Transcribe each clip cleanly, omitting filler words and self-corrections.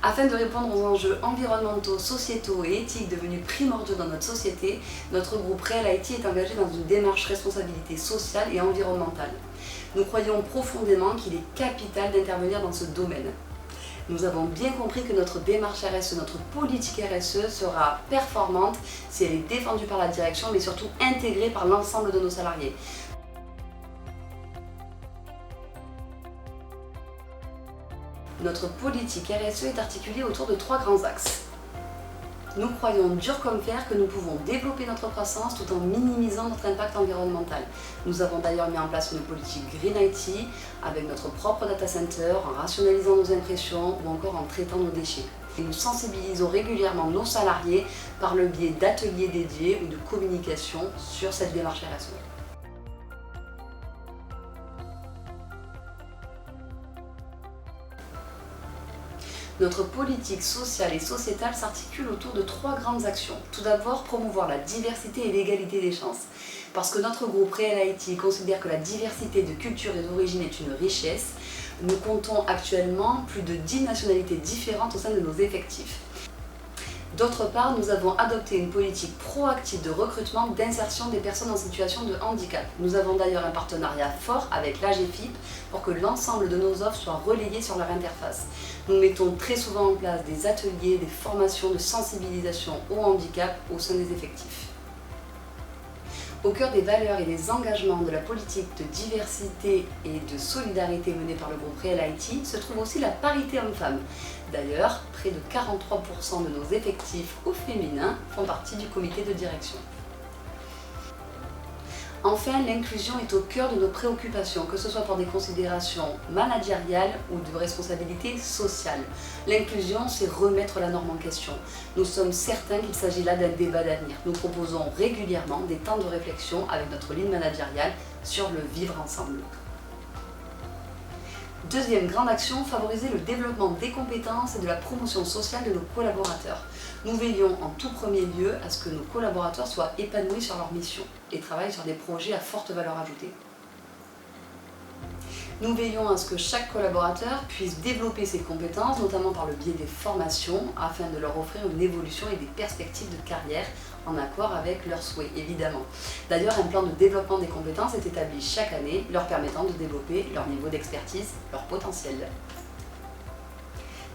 Afin de répondre aux enjeux environnementaux, sociétaux et éthiques devenus primordiaux dans notre société, notre groupe Real IT est engagé dans une démarche responsabilité sociale et environnementale. Nous croyons profondément qu'il est capital d'intervenir dans ce domaine. Nous avons bien compris que notre démarche RSE, notre politique RSE sera performante si elle est défendue par la direction, mais surtout intégrée par l'ensemble de nos salariés. Notre politique RSE est articulée autour de 3 grands axes. Nous croyons dur comme fer que nous pouvons développer notre croissance tout en minimisant notre impact environnemental. Nous avons d'ailleurs mis en place une politique Green IT avec notre propre data center, en rationalisant nos impressions ou encore en traitant nos déchets. Et nous sensibilisons régulièrement nos salariés par le biais d'ateliers dédiés ou de communication sur cette démarche RSE. Notre politique sociale et sociétale s'articule autour de 3 grandes actions. Tout d'abord, promouvoir la diversité et l'égalité des chances. Parce que notre groupe Real IT considère que la diversité de culture et d'origine est une richesse, nous comptons actuellement plus de 10 nationalités différentes au sein de nos effectifs. D'autre part, nous avons adopté une politique proactive de recrutement d'insertion des personnes en situation de handicap. Nous avons d'ailleurs un partenariat fort avec l'AGEFIP pour que l'ensemble de nos offres soient relayées sur leur interface. Nous mettons très souvent en place des ateliers, des formations de sensibilisation au handicap au sein des effectifs. Au cœur des valeurs et des engagements de la politique de diversité et de solidarité menée par le groupe Real IT se trouve aussi la parité homme-femme. D'ailleurs, près de 43% de nos effectifs au féminin font partie du comité de direction. Enfin, l'inclusion est au cœur de nos préoccupations, que ce soit pour des considérations managériales ou de responsabilité sociale. L'inclusion, c'est remettre la norme en question. Nous sommes certains qu'il s'agit là d'un débat d'avenir. Nous proposons régulièrement des temps de réflexion avec notre ligne managériale sur le vivre ensemble. Deuxième grande action, favoriser le développement des compétences et de la promotion sociale de nos collaborateurs. Nous veillons en tout premier lieu à ce que nos collaborateurs soient épanouis sur leur mission et travaillent sur des projets à forte valeur ajoutée. Nous veillons à ce que chaque collaborateur puisse développer ses compétences, notamment par le biais des formations, afin de leur offrir une évolution et des perspectives de carrière en accord avec leurs souhaits, évidemment. D'ailleurs, un plan de développement des compétences est établi chaque année, leur permettant de développer leur niveau d'expertise, leur potentiel.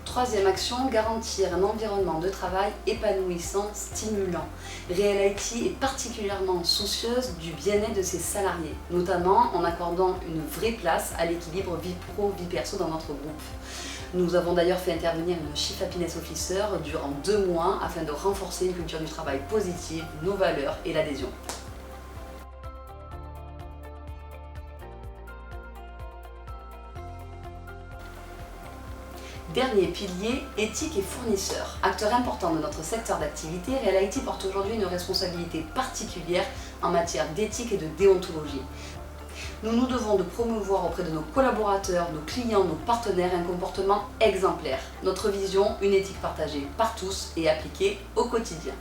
Troisième action, garantir un environnement de travail épanouissant, stimulant. Real IT est particulièrement soucieuse du bien-être de ses salariés, notamment en accordant une vraie place à l'équilibre vie pro-vie perso dans notre groupe. Nous avons d'ailleurs fait intervenir une Chief Happiness Officer durant 2 mois afin de renforcer une culture du travail positive, nos valeurs et l'adhésion. Dernier pilier, éthique et fournisseurs. Acteur important de notre secteur d'activité, Real IT porte aujourd'hui une responsabilité particulière en matière d'éthique et de déontologie. Nous nous devons de promouvoir auprès de nos collaborateurs, nos clients, nos partenaires un comportement exemplaire. Notre vision, une éthique partagée par tous et appliquée au quotidien.